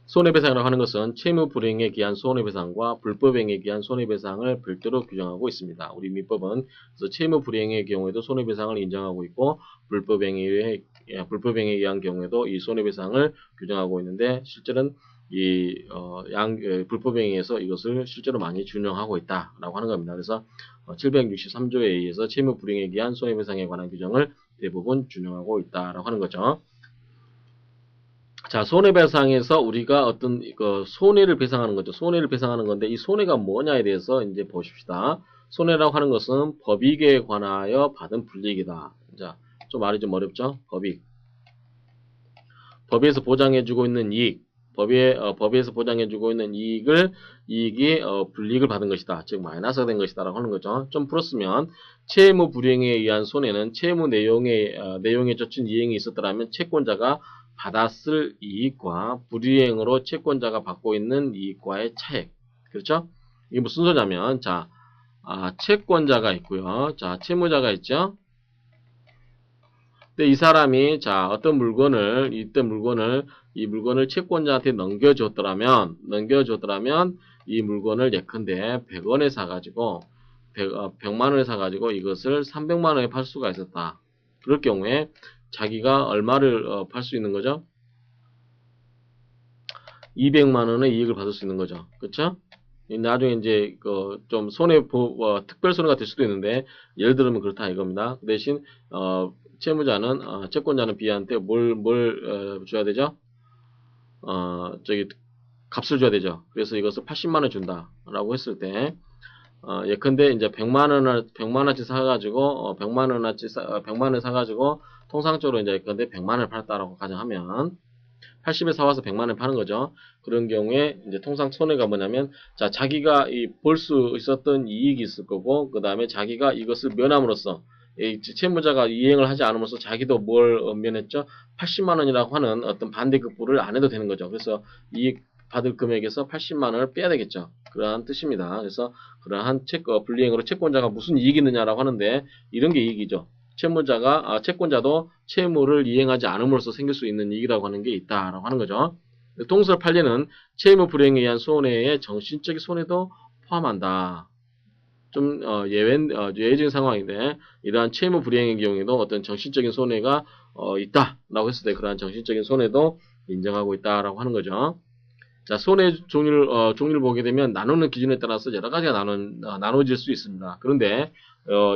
손해배상이라고 하는 것은 채무불이행에 기한 손해배상과 불법행위에 기한 손해배상을 별도로 규정하고 있습니다. 우리 민법은 그래서 채무불이행의 경우에도 손해배상을 인정하고 있고 불법행위에 의한 경우에도 이 손해배상을 규정하고 있는데 실제로는 불법행위에서 이것을 실제로 많이 준용하고 있다라고 하는 겁니다. 그래서 763조에 의해서 채무불이행에 기한 손해배상에 관한 규정을 대부분 준용하고 있다라고 하는 거죠. 자, 손해배상에서 우리가 어떤 손해를 배상하는 거죠. 손해를 배상하는 건데 이 손해가 뭐냐에 대해서 이제 보십시다. 손해라고 하는 것은 법익에 관하여 받은 불이익이다. 자, 좀 말이 좀 어렵죠? 법에서 보장해주고 있는 이익, 법에서 보장해주고 있는 이익이 불이익을 받은 것이다. 즉 마이너스가 된 것이다라고 하는 거죠. 좀 풀었으면 채무 불이행에 의한 손해는 채무 내용에 젖힌 이행이 있었더라면 채권자가 받았을 이익과 불이행으로 채권자가 받고 있는 이익과의 차액. 그렇죠? 이게 무슨 소리냐면, 자, 채권자가 있고요. 자, 채무자가 있죠? 근데 이 사람이, 자, 이 물건을 채권자한테 넘겨줬더라면, 이 물건을 예컨대 100원에 사가지고, 100만 원에 사가지고 이것을 300만 원에 팔 수가 있었다. 그럴 경우에, 자기가 얼마를 팔 수 있는 거죠? 200만 원의 이익을 받을 수 있는 거죠. 그쵸? 나중에 이제 좀 특별 손해가 될 수도 있는데 예를 들면 그렇다 이겁니다. 그 대신 채권자는 B한테 뭘 줘야 되죠? 값을 줘야 되죠. 그래서 이것을 80만 원 준다라고 했을 때 예컨대 이제 100만 원치 사가지고 100만 원 사가지고 통상적으로 이제 예컨대 100만 원을 팔았다라고 가정하면 80에 사와서 100만 원 파는 거죠. 그런 경우에 이제 통상 손해가 뭐냐면 자, 자기가 볼 수 있었던 이익이 있을 거고 그다음에 자기가 이것을 면함으로써 채무자가 이행을 하지 않음으로써 자기도 뭘 면했죠? 80만 원이라고 하는 어떤 반대급부를 안 해도 되는 거죠. 그래서 이익 받을 금액에서 80만 원을 빼야 되겠죠. 그러한 뜻입니다. 그래서 그러한 불이행으로 채권자가 무슨 이익이 있느냐라고 하는데 이런 게 이익이죠. 채권자도 채무를 이행하지 않음으로써 생길 수 있는 이익이라고 하는 게 있다라고 하는 거죠. 동설 판례는 채무 불이행에 의한 손해의 정신적인 손해도 포함한다. 좀 예외적인 상황인데 이러한 채무 불이행의 경우에도 어떤 정신적인 손해가 있다라고 했을 때 그러한 정신적인 손해도 인정하고 있다라고 하는 거죠. 자, 손해 종류를 보게 되면 나누는 기준에 따라서 여러 가지가 나눠질 수 있습니다. 그런데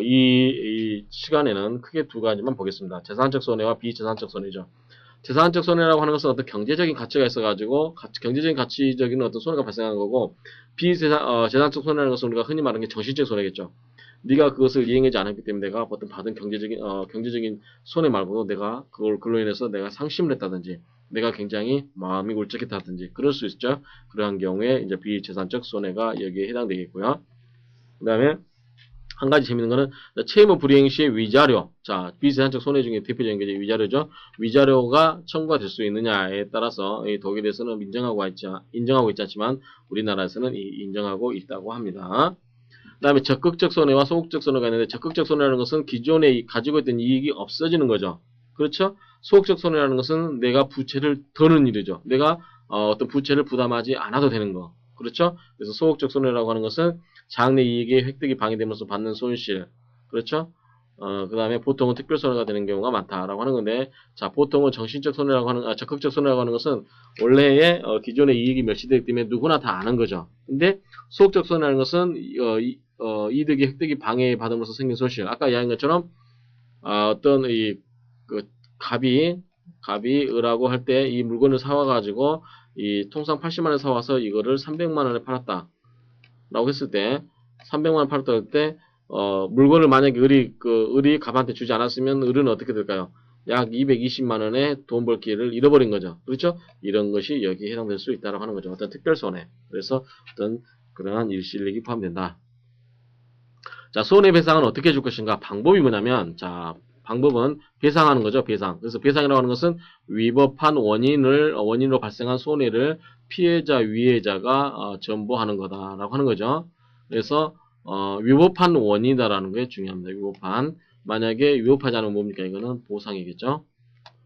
이 시간에는 크게 두 가지만 보겠습니다. 재산적 손해와 비재산적 손해죠. 재산적 손해라고 하는 것은 어떤 경제적인 가치가 있어가지고 경제적인 가치적인 어떤 손해가 발생한 거고 재산적 손해라는 것은 우리가 흔히 말하는 게 정신적 손해겠죠. 네가 그것을 이행하지 않았기 때문에 내가 어떤 받은 경제적인 손해 말고도 내가 그걸로 인해서 내가 상심을 했다든지 내가 굉장히 마음이 울적했다든지 그럴 수 있죠. 그러한 경우에 이제 비재산적 손해가 여기에 해당되겠고요. 그 다음에 한 가지 재밌는 거는 채무 불이행 시의 위자료. 자, 비재산적 손해 중에 대표적인 게 위자료죠. 위자료가 청구가 될 수 있느냐에 따라서 독일에서는 인정하고 있지 않지만 우리나라에서는 인정하고 있다고 합니다. 그 다음에 적극적 손해와 소극적 손해가 있는데 적극적 손해라는 것은 기존에 가지고 있던 이익이 없어지는 거죠. 그렇죠? 소극적 손해라는 것은 내가 부채를 더는 일이죠. 내가 어떤 부채를 부담하지 않아도 되는 거. 그렇죠? 그래서 소극적 손해라고 하는 것은 장래 이익의 획득이 방해되면서 받는 손실. 그렇죠? 그 다음에 보통은 특별 손해가 되는 경우가 많다라고 하는 건데, 자, 보통은 적극적 손해라고 하는 것은 원래의 기존의 이익이 멸시되기 때문에 누구나 다 아는 거죠. 근데 소극적 손해라는 것은 이득이 획득이 방해받음으로써 생긴 손실. 아까 이야기한 것처럼 어떤 갑이 을하고 할 때 이 물건을 사와가지고 통상 80만 원에 사와서 이거를 300만 원에 팔았다. 라고 했을 때 300만 원 팔았다 할 때 물건을 만약에 을이 갑한테 주지 않았으면 을은 어떻게 될까요? 약 220만 원의 돈 벌 기회를 잃어버린 거죠. 그렇죠? 이런 것이 여기에 해당될 수 있다고 하는 거죠. 어떤 특별 손해. 그래서 어떤 그러한 일시이익이 포함된다. 자, 손해배상은 어떻게 해줄 것인가? 방법이 뭐냐면, 자, 방법은 배상하는 거죠, 배상. 그래서 배상이라고 하는 것은 위법한 원인으로 발생한 손해를 피해자, 위해자가 전보하는 거다라고 하는 거죠. 그래서 위법한 원인이다라는 게 중요합니다. 만약에 위법하지 않으면 뭡니까? 이거는 보상이겠죠.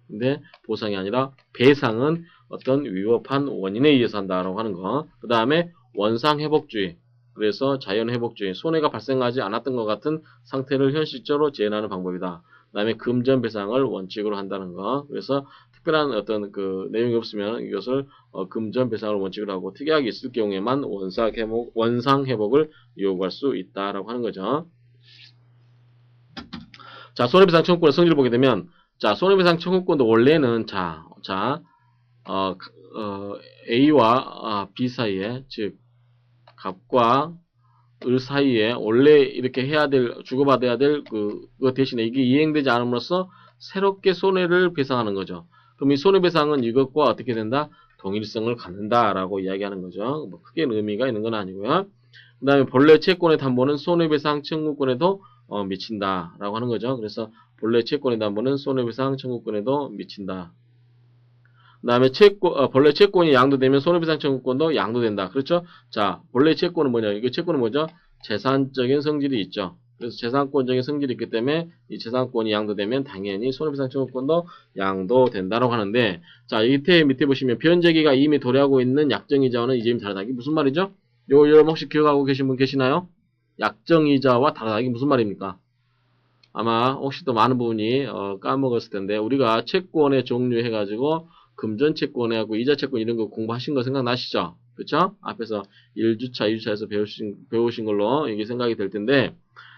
근데 보상이 아니라 배상은 어떤 위법한 원인에 의해서 한다라고 하는 거. 그 다음에 원상회복주의. 그래서 자연회복주의. 손해가 발생하지 않았던 것 같은 상태를 현실적으로 재현하는 방법이다. 그 다음에 금전배상을 원칙으로 한다는 거. 그래서 특별한 어떤 그 내용이 없으면 이것을 금전배상을 원칙으로 하고 특이하게 있을 경우에만 원상회복을 요구할 수 있다라고 하는 거죠. 자, 손해배상 청구권의 성질을 보게 되면, 자, 손해배상 청구권도 원래는, A와 B 사이에, 즉, 갑과 을 사이에 원래 이렇게 해야 될, 주고받아야 될 그거 대신에 이게 이행되지 않음으로써 새롭게 손해를 배상하는 거죠. 그럼 이 손해배상은 이것과 어떻게 된다? 동일성을 갖는다라고 이야기하는 거죠. 뭐 크게 의미가 있는 건 아니고요. 그 다음에 본래 채권의 담보는 손해배상 청구권에도 미친다라고 하는 거죠. 그래서 본래 채권의 담보는 손해배상 청구권에도 미친다. 그 다음에 본래 채권이 양도되면 손해배상 청구권도 양도된다. 그렇죠? 자, 본래 채권은 뭐냐? 이거 채권은 뭐죠? 재산적인 성질이 있죠. 그래서 재산권적인 성질이 있기 때문에 이 재산권이 양도되면 당연히 손해배상 청구권도 양도된다라고 하는데, 자, 밑에 보시면 변제기가 이미 도래하고 있는 약정이자와는 이 점이 다르다. 이게 무슨 말이죠? 여러분 혹시 기억하고 계신 분 계시나요? 약정이자와 다르다. 이게 무슨 말입니까? 아마 혹시 또 많은 부분이 까먹었을 텐데 우리가 채권의 종류 해가지고 금전채권하고 이자채권 이런 거 공부하신 거 생각나시죠? 그쵸? 앞에서 1주차, 2주차에서 배우신 걸로 이게 생각이 될 텐데,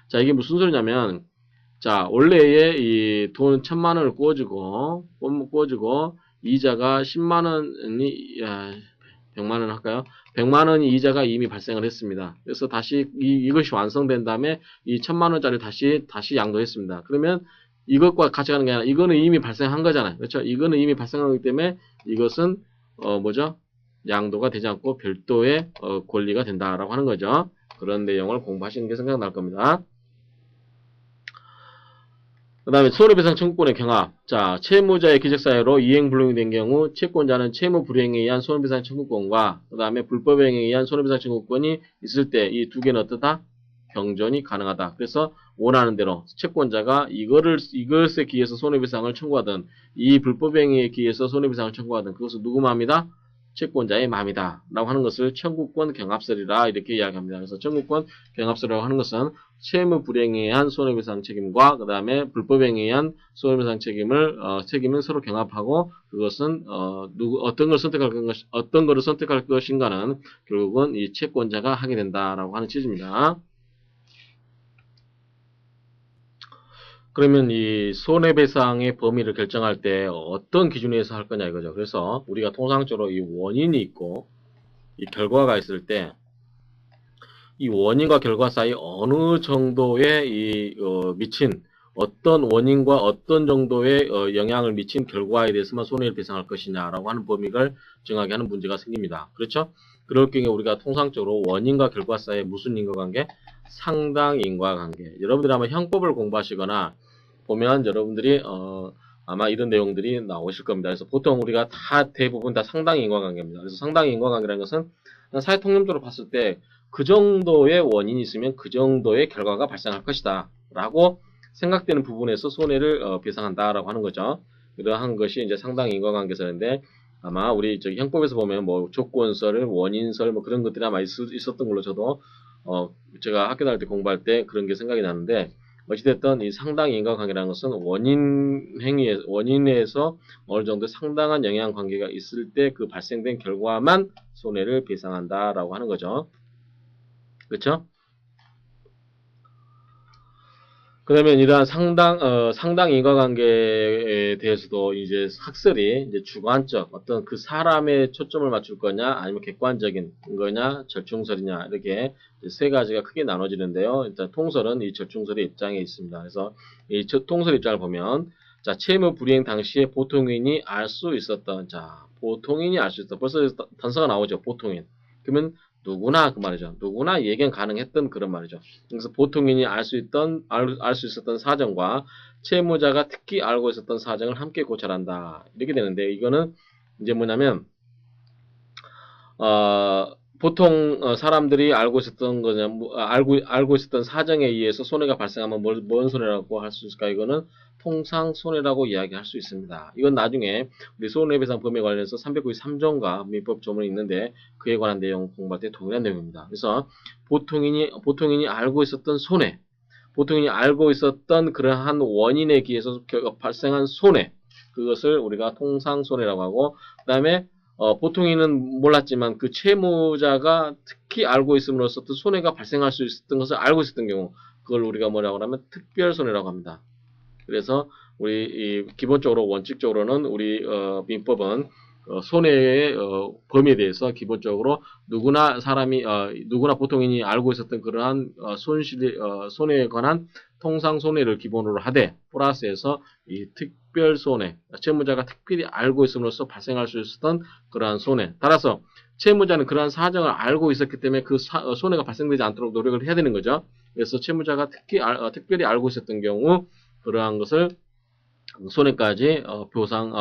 자, 이게 무슨 소리냐면, 자, 원래의 이 돈 1000만 원을 꿔주고 이자가 10만 원이, 100만 원 할까요? 100만 원이 이자가 이미 발생을 했습니다. 그래서 다시 이것이 완성된 다음에 이 1000만 원짜리 다시 양도했습니다. 그러면 이것과 같이 가는 게 아니라 이거는 이미 발생한 거잖아요. 그렇죠? 이거는 이미 발생하기 때문에 이것은 뭐죠? 양도가 되지 않고 별도의 권리가 된다라고 하는 거죠. 그런 내용을 공부하시는 게 생각날 겁니다. 그 다음에 손해배상 청구권의 경합. 자, 채무자의 기적사유로 이행불능이 된 경우 채권자는 채무 불이행에 의한 손해배상 청구권과 그 다음에 불법행위에 의한 손해배상 청구권이 있을 때 이 두 개는 어떠다? 경존이 가능하다. 그래서 원하는 대로 채권자가 이것에 기해서 손해배상을 청구하든 이 불법행위에 기해서 손해배상을 청구하든 그것은 누구 마음이다? 채권자의 마음이다. 라고 하는 것을 청구권 경합설이라 이렇게 이야기합니다. 그래서 청구권 경합설이라고 하는 것은 채무 불이행에 의한 손해배상 책임과 그 다음에 불법행위에 의한 손해배상 책임을 서로 경합하고 그것은 어떤 것을 선택할 것인가는 결국은 이 채권자가 하게 된다라고 하는 취지입니다. 그러면 이 손해배상의 범위를 결정할 때 어떤 기준에서 할 거냐 이거죠. 그래서 우리가 통상적으로 이 원인이 있고 이 결과가 있을 때 이 원인과 결과 사이 어느 정도의 미친 어떤 원인과 어떤 정도의 영향을 미친 결과에 대해서만 손해를 배상할 것이냐라고 하는 범위를 정하게 하는 문제가 생깁니다. 그렇죠? 그럴 경우에 우리가 통상적으로 원인과 결과 사이에 무슨 인과관계? 상당 인과관계. 여러분들이 아마 형법을 공부하시거나 보면 여러분들이 아마 이런 내용들이 나오실 겁니다. 그래서 보통 우리가 대부분 다 상당 인과관계입니다. 그래서 상당 인과관계라는 것은 사회 통념적으로 봤을 때 그 정도의 원인이 있으면 그 정도의 결과가 발생할 것이다 라고 생각되는 부분에서 손해를 배상한다라고 하는 거죠. 그러한 것이 이제 상당 인과관계설인데 아마 우리 저기 형법에서 보면 뭐 조건설, 원인설 뭐 그런 것들이 아마 있었던 걸로 저도 제가 학교 다닐 때 공부할 때 그런 게 생각이 나는데 어찌됐든 이 상당 인과관계라는 것은 원인에서 어느 정도 상당한 영향 관계가 있을 때 그 발생된 결과만 손해를 배상한다라고 하는 거죠. 그렇죠? 그러면 이러한 상당 인과관계에 대해서도 이제 학설이 이제 주관적 어떤 그 사람의 초점을 맞출 거냐 아니면 객관적인 거냐 절충설이냐 이렇게 세 가지가 크게 나눠지는데요. 일단 통설은 이 절충설의 입장에 있습니다. 그래서 이 통설 입장을 보면 자 채무 불이행 당시에 보통인이 알 수 있었던 보통인이 알 수 있었던 벌써 단서가 나오죠. 보통인. 그러면 누구나 그 말이죠. 누구나 예견 가능했던 그런 말이죠. 그래서 보통인이 알 수 있었던 사정과 채무자가 특히 알고 있었던 사정을 함께 고찰한다. 이렇게 되는데 이거는 이제 뭐냐면 보통 사람들이 알고 있었던 거냐, 알고 있었던 사정에 의해서 손해가 발생하면 뭔 손해라고 할 수 있을까? 이거는 통상 손해라고 이야기할 수 있습니다. 이건 나중에 우리 손해배상 범위에 관련해서 393조인가 민법 조문이 있는데 그에 관한 내용 공부할 때 동일한 내용입니다. 그래서 보통인이 알고 있었던 손해, 보통인이 알고 있었던 그러한 원인에 의해서 발생한 손해, 그것을 우리가 통상 손해라고 하고, 그다음에 보통인은 몰랐지만 그 채무자가 특히 알고 있음으로써 또 손해가 발생할 수 있었던 것을 알고 있었던 경우, 그걸 우리가 뭐라고 하면 특별 손해라고 합니다. 그래서 우리 기본적으로 원칙적으로는 우리 민법은 손해의 범위에 대해서 기본적으로 누구나 보통인이 알고 있었던 그러한 손해에 관한 통상 손해를 기본으로 하되 플러스해서 이 특별 손해, 채무자가 특별히 알고 있음으로써 발생할 수 있었던 그러한 손해. 따라서 채무자는 그러한 사정을 알고 있었기 때문에 그 손해가 발생되지 않도록 노력을 해야 되는 거죠. 그래서 채무자가 특별히 알고 있었던 경우 그러한 것을 손해까지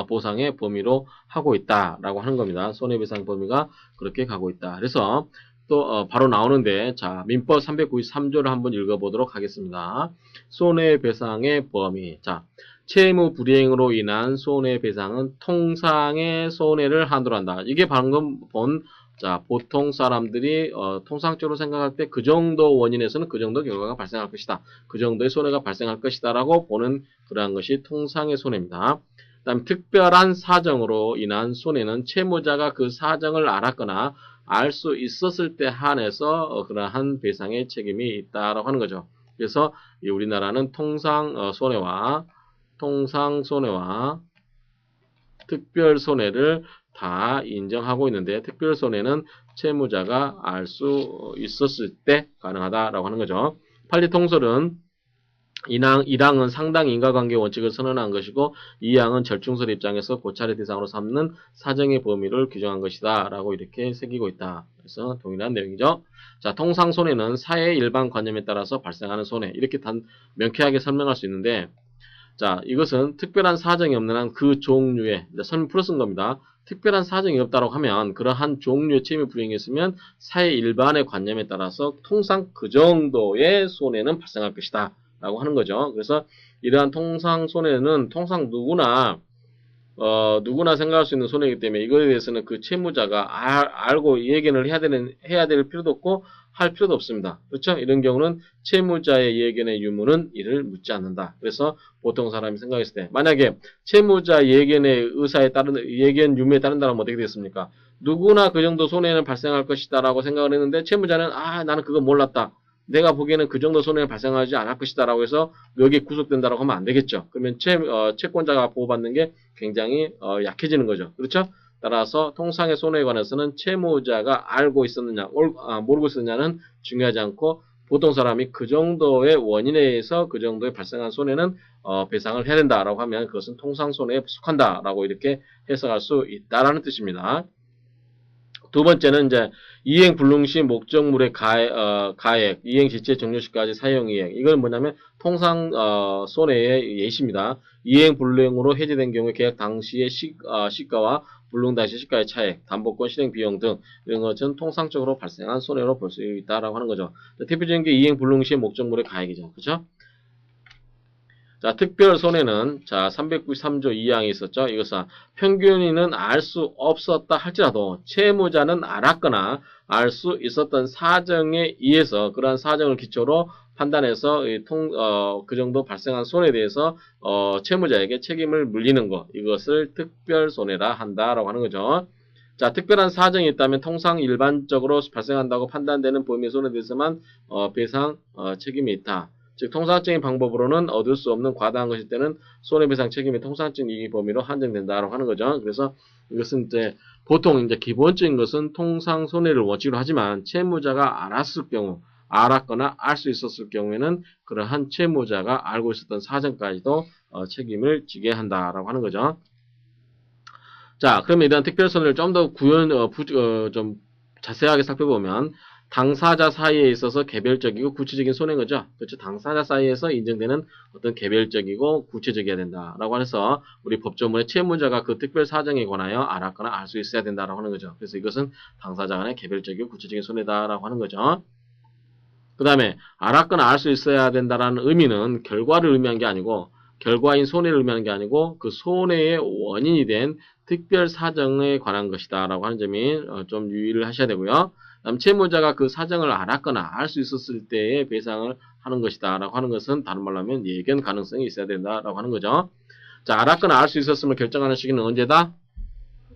보상의 범위로 하고 있다라고 하는 겁니다. 손해배상 범위가 그렇게 가고 있다. 그래서 또 바로 나오는데, 자, 민법 393조를 한번 읽어보도록 하겠습니다. 손해배상의 범위. 자, 채무 불이행으로 인한 손해배상은 통상의 손해를 한도로 한다. 이게 방금 본, 자, 보통 사람들이 통상적으로 생각할 때 그 정도 원인에서는 그 정도 결과가 발생할 것이다. 그 정도의 손해가 발생할 것이다 라고 보는 그러한 것이 통상의 손해입니다. 그다음 특별한 사정으로 인한 손해는 채무자가 그 사정을 알았거나 알 수 있었을 때 한해서 그러한 배상의 책임이 있다라고 하는 거죠. 그래서 우리나라는 통상 손해와 특별 손해를 다 인정하고 있는데, 특별 손해는 채무자가 알 수 있었을 때 가능하다라고 하는 거죠. 판례통설은 1항은 상당 인과관계 원칙을 선언한 것이고 2항은 절충설 입장에서 고찰의 대상으로 삼는 사정의 범위를 규정한 것이다 라고 이렇게 새기고 있다. 그래서 동일한 내용이죠. 자, 통상 손해는 사회 일반 관념에 따라서 발생하는 손해, 이렇게 명쾌하게 설명할 수 있는데, 자, 이것은 특별한 사정이 없는 한 그 종류의, 설명 풀어 쓴 겁니다. 특별한 사정이 없다고 하면 그러한 종류의 채무 불이행이 있으면 사회 일반의 관념에 따라서 통상 그 정도의 손해는 발생할 것이다 라고 하는 거죠. 그래서 이러한 통상 손해는 통상 누구나 생각할 수 있는 손해이기 때문에 이거에 대해서는 그 채무자가 알고 예견을 해야 될 필요도 없고 할 필요도 없습니다. 그렇죠? 이런 경우는 채무자의 예견의 유무는 이를 묻지 않는다. 그래서 보통 사람이 생각했을 때 만약에 채무자 예견의 예견 유무에 따른다면 어떻게 되겠습니까? 누구나 그 정도 손해는 발생할 것이다라고 생각을 했는데 채무자는 나는 그거 몰랐다. 내가 보기에는 그 정도 손해가 발생하지 않을 것이다라고 해서 여기에 구속된다라고 하면 안 되겠죠. 그러면 채권자가 보호받는 게 굉장히 약해지는 거죠. 그렇죠? 따라서 통상의 손해에 관해서는 채무자가 알고 있었느냐, 모르고 있었느냐는 중요하지 않고 보통 사람이 그 정도의 원인에 의해서 그 정도의 발생한 손해는 배상을 해야 된다라고 하면 그것은 통상 손해에 속한다라고 이렇게 해석할 수 있다라는 뜻입니다. 두 번째는 이제 이행 불능 시 목적물의 가액, 이행 지체 종료 시까지 사용 이행. 이건 뭐냐면 통상 손해의 예시입니다. 이행 불능으로 해제된 경우에 계약 당시의 시가와 불능 당시 시가의 차액, 담보권 실행 비용 등 이런 것은 통상적으로 발생한 손해로 볼 수 있다라고 하는 거죠. 대표적인 게 이행 불능 시의 목적물의 가액이죠. 그렇죠? 자, 특별 손해는, 자, 393조 2항이 있었죠. 이것은 평균인은 알 수 없었다 할지라도 채무자는 알았거나 알 수 있었던 사정에 의해서 그러한 사정을 기초로 판단해서 그 정도 발생한 손해에 대해서 채무자에게 책임을 물리는 것, 이것을 특별 손해라 한다라고 하는 거죠. 자, 특별한 사정이 있다면 통상 일반적으로 발생한다고 판단되는 범위의 손해에 대해서만 배상 책임이 있다. 즉 통상적인 방법으로는 얻을 수 없는 과다한 것일 때는 손해배상 책임이 통상적인 이익 범위로 한정된다라고 하는 거죠. 그래서 이것은 이제 보통 이제 기본적인 것은 통상 손해를 원칙으로 하지만 채무자가 알았거나 알 수 있었을 경우에는 그러한 채무자가 알고 있었던 사정까지도 책임을 지게 한다라고 하는 거죠. 자, 그러면 일단 특별 손해를 좀 더 좀 자세하게 살펴보면 당사자 사이에 있어서 개별적이고 구체적인 손해인 거죠. 그렇죠. 당사자 사이에서 인정되는 어떤 개별적이고 구체적이어야 된다라고 해서 우리 법조문의 채무자가 그 특별 사정에 관하여 알았거나 알 수 있어야 된다라고 하는 거죠. 그래서 이것은 당사자 간의 개별적이고 구체적인 손해다라고 하는 거죠. 그 다음에 알았거나 알 수 있어야 된다라는 의미는 결과를 의미한 게 아니고 결과인 손해를 의미하는 게 아니고 그 손해의 원인이 된 특별 사정에 관한 것이다 라고 하는 점이 좀 유의를 하셔야 되고요. 다음 채무자가 그 사정을 알았거나 알 수 있었을 때의 배상을 하는 것이다 라고 하는 것은 다른 말로 하면 예견 가능성이 있어야 된다라고 하는 거죠. 자, 알았거나 알 수 있었음을 결정하는 시기는 언제다?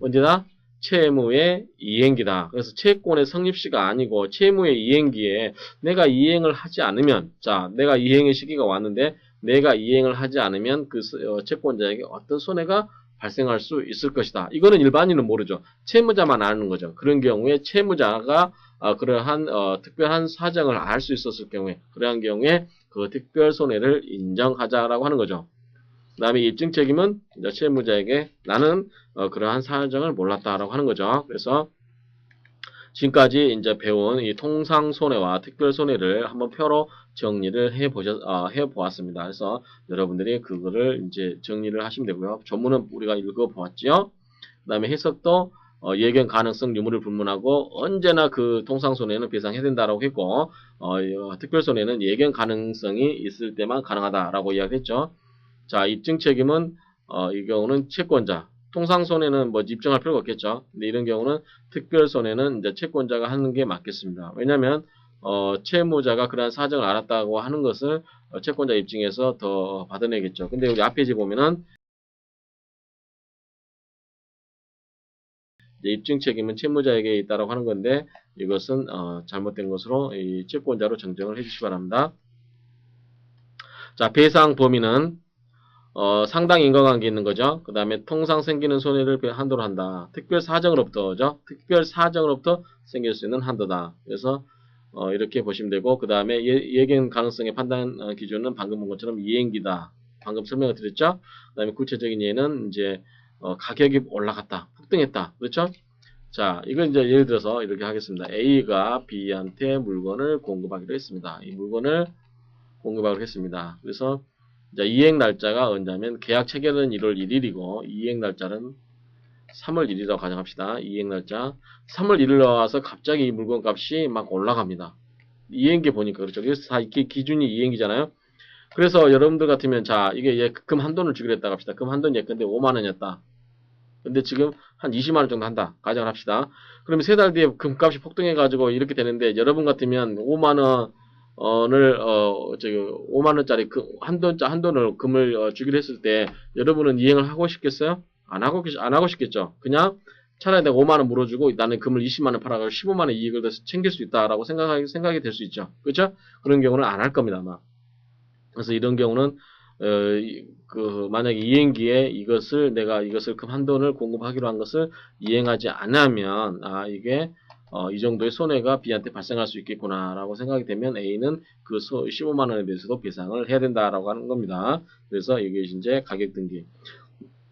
언제다? 채무의 이행기다. 그래서 채권의 성립시가 아니고 채무의 이행기에 내가 이행을 하지 않으면, 자, 내가 이행의 시기가 왔는데 내가 이행을 하지 않으면 그 채권자에게 어떤 손해가 발생할 수 있을 것이다. 이거는 일반인은 모르죠. 채무자만 아는 거죠. 그런 경우에 채무자가 그러한 특별한 사정을 알 수 있었을 경우에, 그러한 경우에 그 특별 손해를 인정하자라고 하는 거죠. 그 다음에 입증 책임은 채무자에게 나는 그러한 사정을 몰랐다라고 하는 거죠. 그래서 지금까지 이제 배운 이 통상 손해와 특별 손해를 한번 표로 정리를 해보았습니다. 그래서 여러분들이 그거를 이제 정리를 하시면 되고요. 전문은 우리가 읽어보았지요. 그 다음에 해석도 예견 가능성 유무를 불문하고 언제나 그 통상 손해는 배상해야 된다라고 했고 특별 손해는 예견 가능성이 있을 때만 가능하다라고 이야기했죠. 자, 입증 책임은 이 경우는 채권자. 통상 손해는 뭐 입증할 필요가 없겠죠. 근데 이런 경우는 특별 손해는 이제 채권자가 하는 게 맞겠습니다. 왜냐하면 채무자가 그러한 사정을 알았다고 하는 것을 채권자 입증에서 더 받아내겠죠. 근데 우리 앞에 보면은 입증 책임은 채무자에게 있다라고 하는 건데 이것은 잘못된 것으로 이 채권자로 정정을 해주시기 바랍니다. 자, 배상 범위는 상당 인과관계 있는 거죠. 그 다음에 통상 생기는 손해를 한도로 한다. 특별 사정으로부터죠. 특별 사정으로부터 생길 수 있는 한도다. 그래서 이렇게 보시면 되고 그 다음에 예견 가능성의 판단 기준은 방금 본 것처럼 이행기다. 방금 설명을 드렸죠. 그 다음에 구체적인 예는 이제 가격이 올라갔다, 폭등했다. 그렇죠? 자, 이건 이제 예를 들어서 이렇게 하겠습니다. A가 B한테 물건을 공급하기로 했습니다. 이 물건을 공급하기로 했습니다. 그래서 자, 이행 날짜가 언제냐면 계약 체결은 1월 1일이고 이행 날짜는 3월 1일이라고 가정합시다. 이행 날짜 3월 1일 나와서 갑자기 이 물건 값이 막 올라갑니다. 이행기 보니까 그렇죠. 그래서 다 이게 기준이 이행기잖아요. 그래서 여러분들 같으면 자, 이게 금 한돈을 주기로 했다고 합시다. 금 한돈 예컨대 5만 원이었다. 근데 지금 한 20만 원 정도 한다. 가정을 합시다. 그러면 3달 뒤에 금값이 폭등해가지고 이렇게 되는데 여러분 같으면 5만 원을 5만 원짜리 한돈을 금을 주기로 했을 때 여러분은 이행을 하고 싶겠어요? 안 하고 싶겠죠. 그냥 차라리 내가 5만 원 물어주고 나는 금을 20만 원 팔아가지고 15만 원 이익을 챙길 수 있다라고 생각이 될 수 있죠. 그렇죠? 그런 경우는 안 할 겁니다, 아마. 그래서 이런 경우는 만약에 이행기에 내가 이것을 금 한돈을 공급하기로 한 것을 이행하지 않으면 이게 이 정도의 손해가 B한테 발생할 수 있겠구나라고 생각이 되면 A는 그 15만 원에 대해서도 배상을 해야 된다라고 하는 겁니다. 그래서 이게 이제 가격 등기.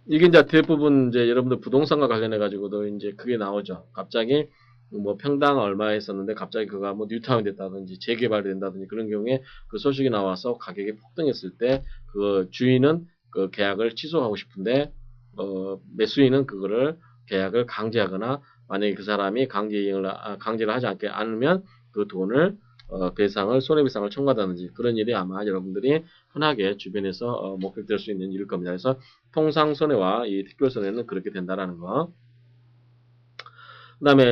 이게 이제 대부분 이제 여러분들 부동산과 관련해 가지고도 이제 그게 나오죠. 갑자기 뭐 평당 얼마 했었는데 갑자기 그가 뭐 뉴타운이 됐다든지 재개발이 된다든지 그런 경우에 그 소식이 나와서 가격이 폭등했을 때 그 주인은 그 계약을 취소하고 싶은데 매수인은 그거를 계약을 강제하거나 만약에 그 사람이 강제를 하지 않으면 그 돈을 배상을 손해배상을 청구하다든지 그런 일이 아마 여러분들이 흔하게 주변에서 목격될 수 있는 일일 겁니다. 그래서 통상 손해와 이 특별 손해는 그렇게 된다라는 거. 그 다음에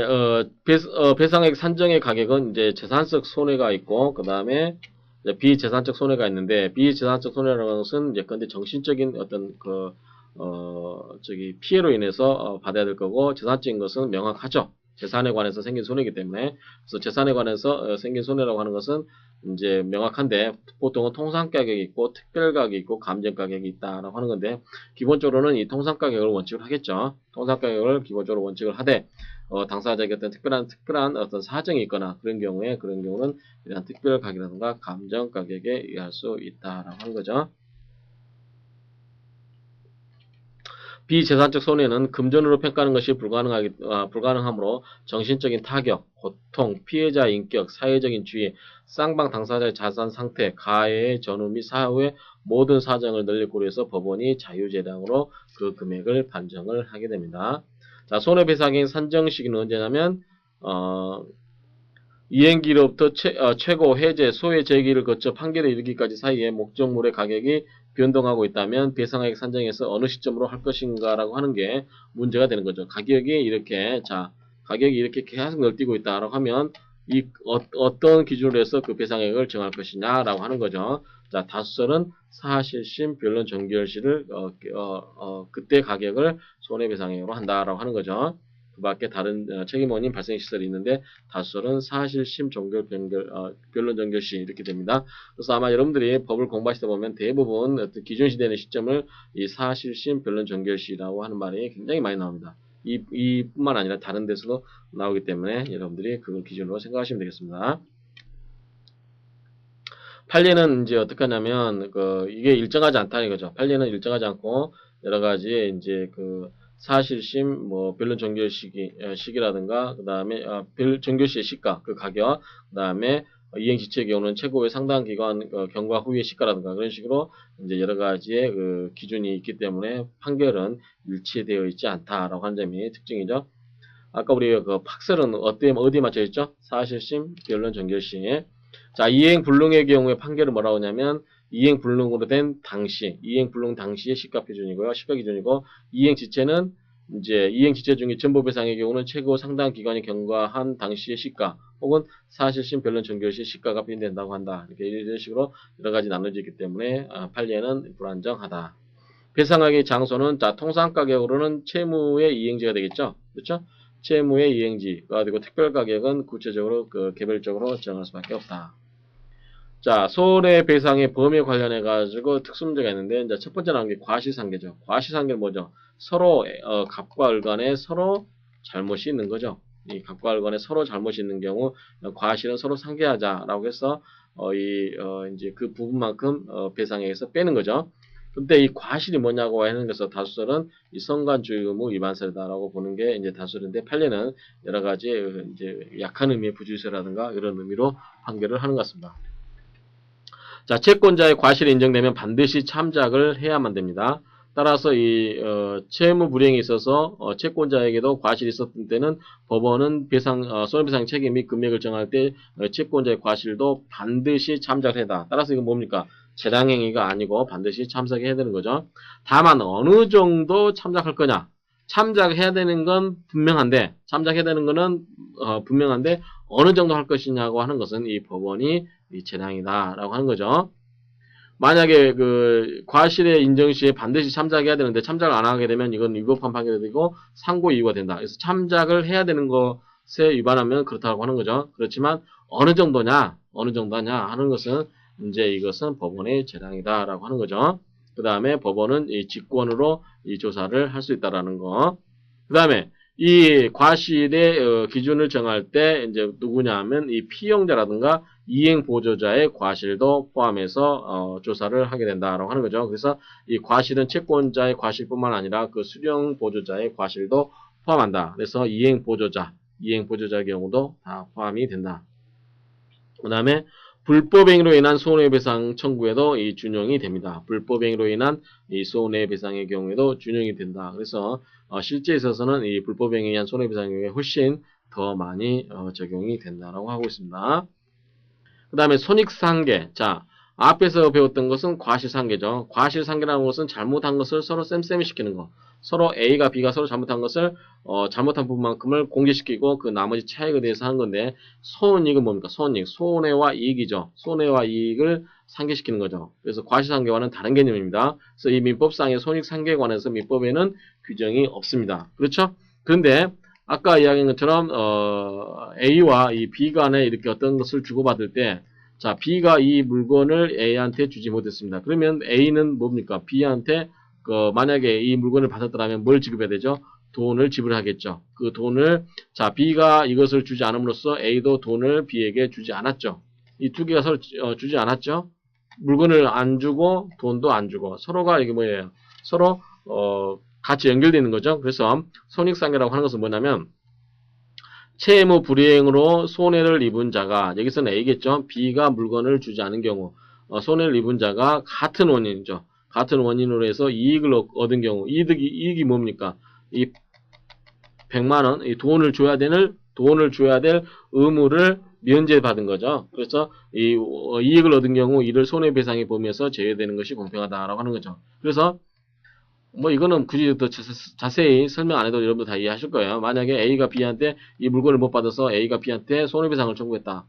배상액 산정의 가격은 이제 재산적 손해가 있고 그 다음에 비재산적 손해가 있는데 비재산적 손해라는 것은 예컨대 정신적인 어떤 피해로 인해서 받아야 될 거고 재산적인 것은 명확하죠. 재산에 관해서 생긴 손해이기 때문에 그래서 재산에 관해서 생긴 손해라고 하는 것은 이제 명확한데 보통은 통상 가격이 있고 특별 가격이 있고 감정 가격이 있다라고 하는 건데 기본적으로는 이 통상 가격을 원칙을 하겠죠. 통상 가격을 기본적으로 원칙을 하되 당사자에게 어떤 특별한 어떤 사정이 있거나 그런 경우는 이러한 특별 가격이라든가 감정 가격에 의할 수 있다라고 하는 거죠. 비재산적 손해는 금전으로 평가하는 것이 불가능하므로 정신적인 타격, 고통, 피해자의 인격, 사회적인 지위, 쌍방 당사자의 자산 상태, 가해의 전후 및 사후의 모든 사정을 널리 고려해서 법원이 자유재량으로 그 금액을 판정을 하게 됩니다. 자, 손해배상의 산정 시기는 언제냐면 이행기로부터 최고 해제, 소외 제기를 거쳐 판결에 이르기까지 사이에 목적물의 가격이 변동하고 있다면 배상액 산정에서 어느 시점으로 할 것인가라고 하는 게 문제가 되는 거죠. 가격이 이렇게 계속 널뛰고 있다라고 하면 어떤 기준으로 해서 그 배상액을 정할 것이냐라고 하는 거죠. 자, 다수설은 사실심, 변론, 정결시를 그때 가격을 손해배상액으로 한다라고 하는 거죠. 그 밖에 다른 책임원인 발생시설이 있는데 다수설은 사실심, 변론, 정결시 이렇게 됩니다. 그래서 아마 여러분들이 법을 공부하시다 보면 대부분 어떤 기준시되는 시점을 이 사실심, 변론, 정결시라고 하는 말이 굉장히 많이 나옵니다. 이뿐만 아니라 다른 데서도 나오기 때문에 여러분들이 그걸 기준으로 생각하시면 되겠습니다. 판례는 이제 어떻게 하냐면 이게 일정하지 않다 이거죠. 판례는 일정하지 않고 여러 가지 이제 사실심, 변론 정결 시기라든가, 그 다음에, 정결시의 시가, 그 가격, 그 다음에, 이행지체의 경우는 최고의 상당 기간, 경과 후의 시가라든가, 그런 식으로, 이제 여러 가지의 기준이 있기 때문에 판결은 일치되어 있지 않다라고 하는 점이 특징이죠. 아까 우리 학설은 어디에 맞춰있죠? 사실심, 변론 정결시. 자, 이행불능의 경우에 판결은 뭐라고 하냐면, 이행불능으로 된 이행불능 당시의 시가 기준이고요. 시가 기준이고, 이행지체는 이제 이행지체 중에 전보배상의 경우는 최고 상당 기간이 경과한 당시의 시가, 혹은 사실심, 변론, 정결시 시가가 표현된다고 한다. 이런 식으로 여러 가지 나눠져 있기 때문에 판례는 불안정하다. 배상액의 장소는 통상가격으로는 채무의 이행지가 되겠죠. 그렇죠? 채무의 이행지가 되고 특별가격은 구체적으로 개별적으로 정할 수밖에 없다. 자, 손해배상의 범위에 관련해 가지고 특수문제가 있는데 이제 첫 번째 나온 게 과실상계죠. 과실상계는 뭐죠? 서로 갑과 을 간에 서로 잘못이 있는 거죠. 이 갑과 을 간에 서로 잘못이 있는 경우 과실은 서로 상계하자라고 해서 이제 그 부분만큼 배상액에서 빼는 거죠. 근데 이 과실이 뭐냐고 하는 것에서 다수설은 이 선관주의 의무 위반설이다라고 보는 게 이제 다수설인데 판례는 여러 가지 이제 약한 의미의 부주의설이라든가 이런 의미로 판결을 하는 것 같습니다. 자, 채권자의 과실이 인정되면 반드시 참작을 해야만 됩니다. 따라서 이 채무 불이행에 있어서 채권자에게도 과실이 있었던 때는 법원은 손해배상 책임 및 금액을 정할 때 채권자의 과실도 반드시 참작을 해다. 따라서 이건 뭡니까? 재량행위가 아니고 반드시 참작해야 되는 거죠. 다만 어느 정도 참작할 거냐? 참작해야 되는 건 분명한데 참작해야 되는 거는 분명한데 어느 정도 할 것이냐고 하는 것은 이 법원이 이 재량이다라고 하는 거죠. 만약에 과실의 인정 시에 반드시 참작해야 되는데 참작을 안 하게 되면 이건 위법한 판결이 되고 상고 이유가 된다. 그래서 참작을 해야 되는 것에 위반하면 그렇다고 하는 거죠. 그렇지만 어느 정도냐 하는 것은 이제 이것은 법원의 재량이다라고 하는 거죠. 그 다음에 법원은 이 직권으로 이 조사를 할 수 있다라는 거. 그 다음에 이 과실의 기준을 정할 때 이제 누구냐 하면 이 피용자라든가 이행 보조자의 과실도 포함해서 조사를 하게 된다라고 하는 거죠. 그래서 이 과실은 채권자의 과실뿐만 아니라 그 수령 보조자의 과실도 포함한다. 그래서 이행 보조자의 경우도 다 포함이 된다. 그 다음에 불법행위로 인한 손해배상 청구에도 이 준용이 됩니다. 불법행위로 인한 이 손해배상의 경우에도 준용이 된다. 그래서 실제에 있어서는 이 불법행위에 의한 손해배상의 경우에 훨씬 더 많이 적용이 된다라고 하고 있습니다. 그 다음에 손익상계. 자, 앞에서 배웠던 것은 과실상계죠. 과실상계라는 것은 잘못한 것을 서로 쌤쌤이 시키는 거. 서로 A가 B가 서로 잘못한 것을 잘못한 부분만큼을 공개시키고 그 나머지 차익에 대해서 하는 건데 손익은 뭡니까? 손해와 이익이죠. 손해와 이익을 상계시키는 거죠. 그래서 과실상계와는 다른 개념입니다. 그래서 이 민법상의 손익상계에 관해서 민법에는 규정이 없습니다. 그렇죠? 그런데 아까 이야기한 것처럼 A와 이 B 간에 이렇게 어떤 것을 주고받을 때 자, B가 이 물건을 A한테 주지 못했습니다. 그러면 A는 뭡니까? B한테 만약에 이 물건을 받았더라면 뭘 지급해야 되죠? 돈을 지불하겠죠. 그 돈을 자, B가 이것을 주지 않음으로써 A도 돈을 B에게 주지 않았죠. 이 두 개가 서로 주지 않았죠. 물건을 안 주고 돈도 안 주고 서로가 이게 뭐예요? 서로 같이 연결되어 있는 거죠. 그래서 손익상계라고 하는 것은 뭐냐면 채무 불이행으로 손해를 입은 자가, 여기서는 A겠죠. B가 물건을 주지 않은 경우 손해를 입은 자가 같은 원인이죠. 같은 원인으로 해서 이익을 얻은 경우, 이익이 뭡니까? 이 100만원, 이 돈을 줘야 될 의무를 면제받은 거죠. 그래서 이익을 얻은 경우 이를 손해배상의 범위에서 제외되는 것이 공평하다라고 하는 거죠. 그래서 뭐 이거는 굳이 더 자세히 설명 안 해도 여러분들 다 이해하실 거예요. 만약에 A가 B한테 이 물건을 못 받아서 A가 B한테 손해배상을 청구했다.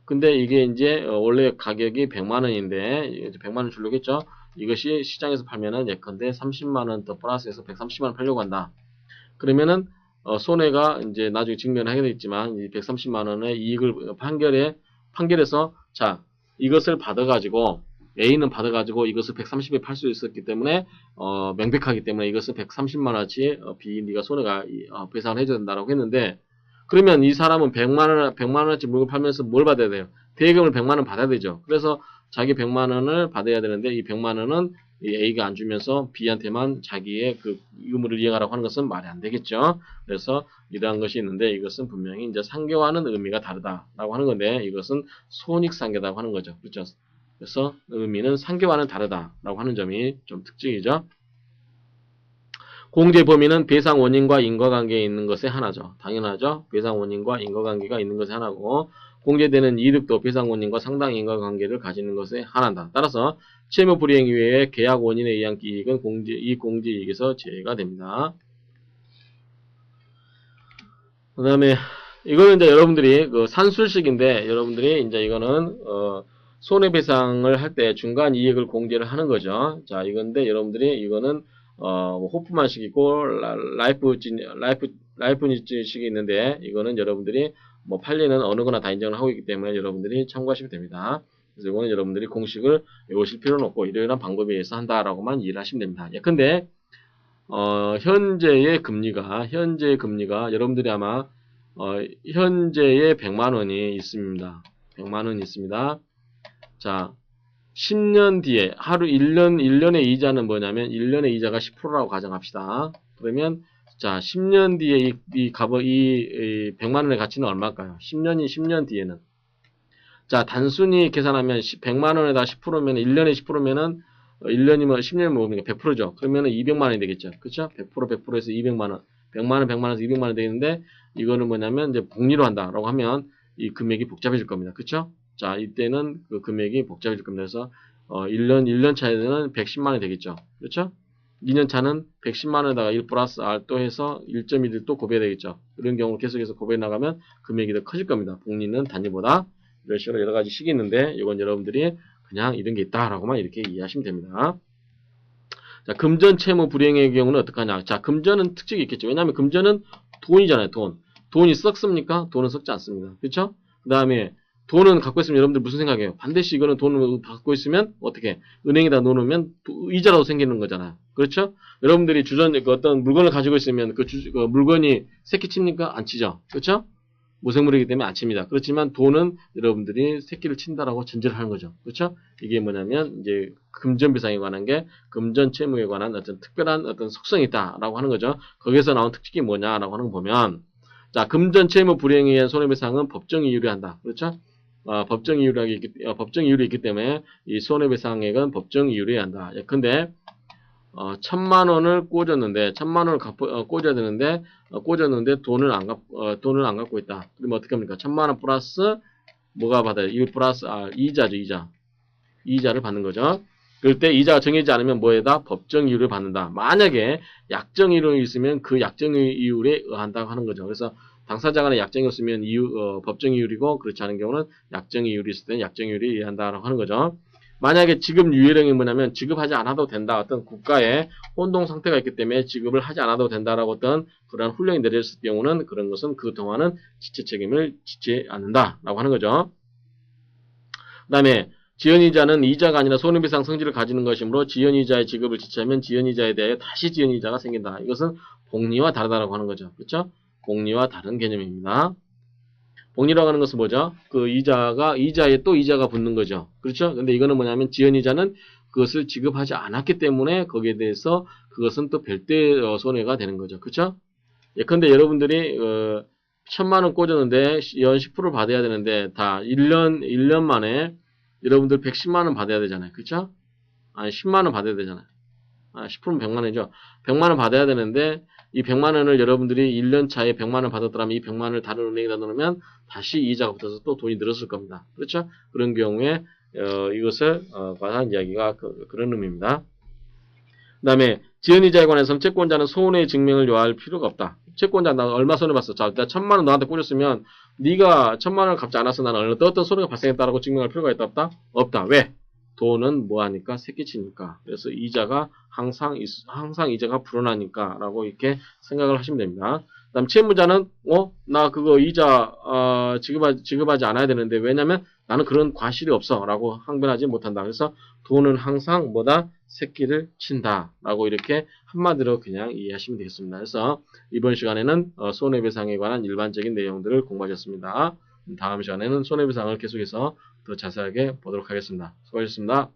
근데 이게 이제 원래 가격이 100만 원인데 100만 원 주려고 했죠. 이것이 시장에서 팔면은 예컨대 30만 원 더 플러스해서 130만 원 팔려고 한다. 그러면은 손해가 이제 나중에 직면하게 되겠지만 이 130만 원의 이익을 판결에서 자 이것을 받아가지고 A는 받아가지고 이것을 130에 팔 수 있었기 때문에 명백하기 때문에 이것을 130만 원어치 B 네가 손해가 배상을 해줘야 된다라고 했는데 그러면 이 사람은 100만 원어치 물건 팔면서 뭘 받아야 돼요? 대금을 100만 원 받아야 되죠. 그래서 자기 100만 원을 받아야 되는데 이 100만 원은 A가 안 주면서 B한테만 자기의 그 의무를 이행하라고 하는 것은 말이 안 되겠죠. 그래서 이러한 것이 있는데 이것은 분명히 이제 상계와는 의미가 다르다라고 하는 건데 이것은 손익상계라고 하는 거죠. 그렇죠? 그래서 의미는 상계와는 다르다라고 하는 점이 좀 특징이죠. 공제 범위는 배상 원인과 인과관계에 있는 것의 하나죠. 당연하죠. 배상 원인과 인과관계가 있는 것의 하나고 공제되는 이득도 배상 원인과 상당 인과관계를 가지는 것의 하나다. 따라서 채무 불이행 이외에 계약 원인에 의한 이익은 이 공제 이익에서 제외가 됩니다. 그 다음에 이거는 이제 여러분들이 그 산술식인데 여러분들이 이제 이거는 손해배상을 할 때 중간 이익을 공제를 하는 거죠. 자 이건데 여러분들이 이거는 호프만식이고 라이프니츠식이 있는데 이거는 여러분들이 뭐 판례는 어느 거나 다 인정을 하고 있기 때문에 여러분들이 참고하시면 됩니다. 그래서 이거는 여러분들이 공식을 외우실 필요는 없고 이러한 방법에 의해서 한다라고만 이해를 하시면 됩니다. 예컨대 현재의 금리가 여러분들이 아마 현재의 100만 원이 있습니다. 100만 원이 있습니다. 자 10년 뒤에 하루 1년의 이자는 뭐냐면 1년의 이자가 10%라고 가정합시다. 그러면 자 10년 뒤에 이 100만 원의 가치는 얼마일까요? 10년 뒤에는 자 단순히 계산하면 100만 원에다 10%면 1년에 10%면은 1년이면 10년이면 뭡니까? 100%죠. 그러면은 200만 원이 되겠죠. 그렇죠? 100%에서 200만 원. 100만 원, 100만 원에서 200만 원 되는데 이거는 뭐냐면 이제 복리로 한다라고 하면 이 금액이 복잡해질 겁니다. 그렇죠? 자, 이때는 그 금액이 복잡해질 겁니다. 그래서 1년 차에는 110만 원이 되겠죠. 그렇죠? 2년 차는 110만 원에다가 1 플러스 R 또 해서 1.1을 또 곱해야 되겠죠. 이런 경우 계속해서 곱해 나가면 금액이 더 커질 겁니다. 복리는 단위보다. 이런 식으로 여러 가지 식이 있는데 이건 여러분들이 그냥 이런 게 있다라고만 이렇게 이해하시면 됩니다. 자, 금전 채무 불이행의 경우는 어떡하냐. 자, 금전은 특징이 있겠죠. 왜냐하면 금전은 돈이잖아요. 돈이 썩습니까? 돈은 썩지 않습니다. 그렇죠? 그 다음에 돈은 갖고 있으면 여러분들 무슨 생각해요? 반드시 이거는 돈을 갖고 있으면 어떻게 은행에다 놓으면 이자라도 생기는 거잖아요. 그렇죠? 여러분들이 어떤 물건을 가지고 있으면 그 물건이 새끼 칩니까? 안 치죠. 그렇죠? 무생물이기 때문에 안 칩니다. 그렇지만 돈은 여러분들이 새끼를 친다라고 전제를 하는 거죠. 그렇죠? 이게 뭐냐면 이제 금전배상에 관한 게 금전 채무에 관한 어떤 특별한 어떤 속성이 있다라고 하는 거죠. 거기에서 나온 특징이 뭐냐라고 하는 거 보면 자 금전 채무 불이행에 의한 손해배상은 법정 이유를 한다. 그렇죠? 법정 이율이 있기 때문에 이 손해배상액은 법정 이율이 한다. 예컨대 1,000만 원을 꽂았는데 1,000만 원을 꽂아야 되는데 꽂았는데 돈을 안 갖고 있다. 그러면 어떻게 합니까? 1,000만 원 플러스 뭐가 받아요? 1 플러스 이자죠. 이자를 받는 거죠. 그럴 때 이자가 정해지지 않으면 뭐에다 법정 이율을 받는다. 만약에 약정 이율이 있으면 그 약정 이율에 의한다고 하는 거죠. 그래서 당사자 간에 약정이 없으면 법정 이율이고 그렇지 않은 경우는 약정 이율이 있을 때는 약정 이율에 의한다라고 하는 거죠. 만약에 지급 유예령이 뭐냐면 지급하지 않아도 된다. 어떤 국가의 혼동 상태가 있기 때문에 지급을 하지 않아도 된다라고 어떤 그런 훈령이 내려졌을 경우는 그런 것은 그 동안은 지체 책임을 지지 않는다라고 하는 거죠. 그 다음에 지연이자는 이자가 아니라 손해배상 성질을 가지는 것이므로 지연이자의 지급을 지체하면 지연이자에 대해 다시 지연이자가 생긴다. 이것은 복리와 다르다라고 하는 거죠. 그렇죠? 복리와 다른 개념입니다. 복리라고 하는 것은 뭐죠? 그 이자에 또 이자가 붙는 거죠. 그렇죠? 근데 이거는 뭐냐면 지연이자는 그것을 지급하지 않았기 때문에 거기에 대해서 그것은 또 별도의 손해가 되는 거죠. 그렇죠? 예컨대 여러분들이 1,000만 원 꽂았는데 연 10%를 받아야 되는데 다 1년 만에 여러분들 110만 원 받아야 되잖아요. 그렇죠? 아니 10만 원 받아야 되잖아요. 10%면 100만 원이죠. 100만 원 받아야 되는데 이 100만 원을 여러분들이 1년 차에 100만 원 받았더라면 이 100만 원을 다른 은행에다 넣으면 다시 이자가 붙어서 또 돈이 늘었을 겁니다. 그렇죠? 그런 경우에 이것을 관한 이야기가 그런 의미입니다. 그 다음에 지연이자에 관해서는 채권자는 손해 증명을 요할 필요가 없다. 채권자 나 얼마 손해봤어? 자, 내가 1,000만 원 너한테 꽂았으면 네가 1,000만 원을 갚지 않았어. 나는 어떤 손해가 발생했다라고 증명할 필요가 있다 없다? 없다. 왜? 돈은 뭐하니까? 새끼치니까. 그래서 이자가 항상 이자가 불어나니까라고 이렇게 생각을 하시면 됩니다. 그다음 채무자는 나 그거 이자 지급하지 않아야 되는데 왜냐면 나는 그런 과실이 없어라고 항변하지 못한다. 그래서 돈은 항상 뭐다? 새끼를 친다라고 이렇게 한마디로 그냥 이해하시면 되겠습니다. 그래서 이번 시간에는 손해배상에 관한 일반적인 내용들을 공부하셨습니다. 다음 시간에는 손해배상을 계속해서 더 자세하게 보도록 하겠습니다. 수고하셨습니다.